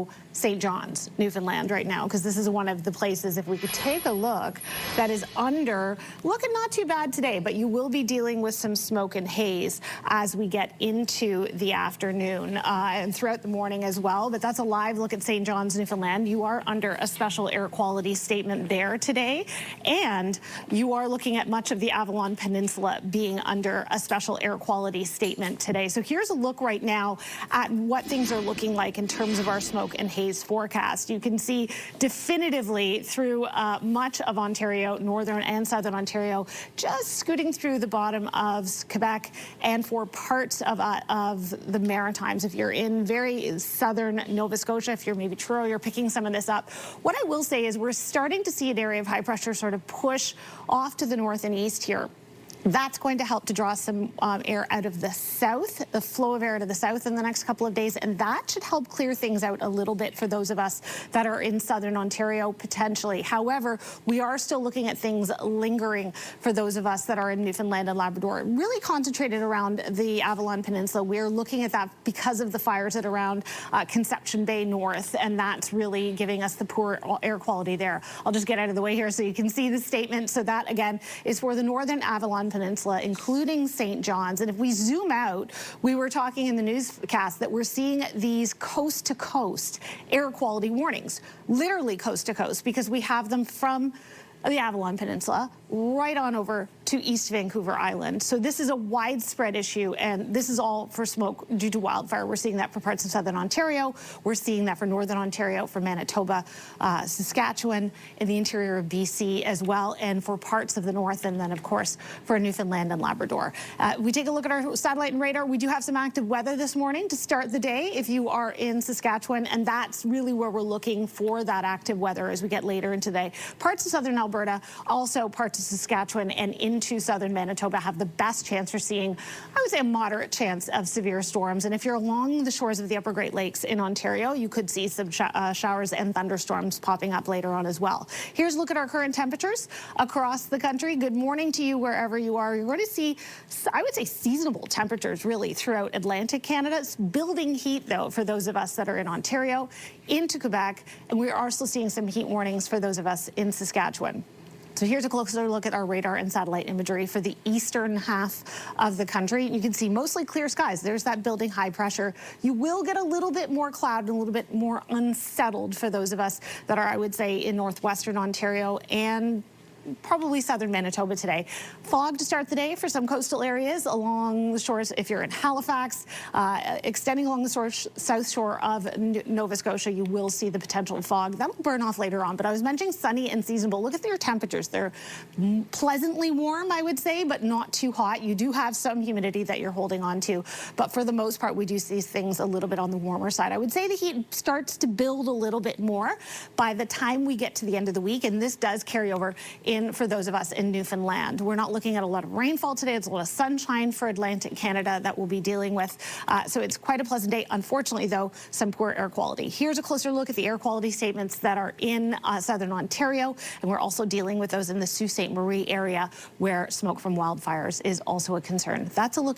also St. John's, Newfoundland right now, because this is one of the places, if we could take a look, that is looking not too bad today, but you will be dealing with some smoke and haze as we get into the afternoon and throughout the morning as well. But that's a live look at St. John's, Newfoundland. You are under a special air quality statement there today, and you are looking at much of the Avalon Peninsula being under a special air quality statement today. So here's a look right now at what things are looking like in terms of our smoke and haze forecast. You can see definitively through much of Ontario, northern and southern Ontario, just scooting through the bottom of Quebec and for parts of the Maritimes. If you're in very southern Nova Scotia, if you're maybe Truro, you're picking some of this up. What I will say is we're starting to see an area of high pressure sort of push off to the north and east here. That's going to help to draw some air out of the south, the flow of air to the south in the next couple of days, and that should help clear things out a little bit for those of us that are in southern Ontario potentially. However, we are still looking at things lingering for those of us that are in Newfoundland and Labrador, really concentrated around the Avalon Peninsula. We're looking at that because of the fires at around Conception Bay North, and that's really giving us the poor air quality there. I'll just get out of the way here so you can see the statement. So that, again, is for the northern Avalon Peninsula, including St. John's. And if we zoom out, we were talking in the newscast that we're seeing these coast-to-coast air quality warnings, literally coast-to-coast, because we have them from the Avalon Peninsula right on over to East Vancouver Island. So this is a widespread issue, and this is all for smoke due to wildfire. We're seeing that for parts of southern Ontario. We're seeing that for northern Ontario, for Manitoba, Saskatchewan, in the interior of BC as well, and for parts of the north, and then, of course, for Newfoundland and Labrador. We take a look at our satellite and radar. We do have some active weather this morning to start the day if you are in Saskatchewan, and that's really where we're looking for that active weather as we get later into the day. Parts of southern Alberta, also parts of Saskatchewan and into southern Manitoba have the best chance for seeing, I would say, a moderate chance of severe storms. And if you're along the shores of the upper Great Lakes in Ontario, you could see some showers and thunderstorms popping up later on as well. Here's a look at our current temperatures across the country. Good morning to you wherever you are. You're going to see, I would say, seasonable temperatures really throughout Atlantic Canada. It's building heat, though, for those of us that are in Ontario, into Quebec, and we are also seeing some heat warnings for those of us in Saskatchewan. So here's a closer look at our radar and satellite imagery for the eastern half of the country. You can see mostly clear skies. There's that building high pressure. You will get a little bit more cloud and a little bit more unsettled for those of us that are, I would say, in northwestern Ontario and probably southern Manitoba today. Fog to start the day for some coastal areas along the shores. If you're in Halifax, extending along the south shore of Nova Scotia, you will see the potential fog. That'll burn off later on. But I was mentioning sunny and seasonable. Look at their temperatures. They're pleasantly warm, I would say, but not too hot. You do have some humidity that you're holding on to. But for the most part, we do see things a little bit on the warmer side. I would say the heat starts to build a little bit more by the time we get to the end of the week. And this does carry over for those of us in Newfoundland. We're not looking at a lot of rainfall today. It's a lot of sunshine for Atlantic Canada that we'll be dealing with. So it's quite a pleasant day. Unfortunately, though, some poor air quality. Here's a closer look at the air quality statements that are in southern Ontario, and we're also dealing with those in the Sault Ste. Marie area where smoke from wildfires is also a concern. That's a look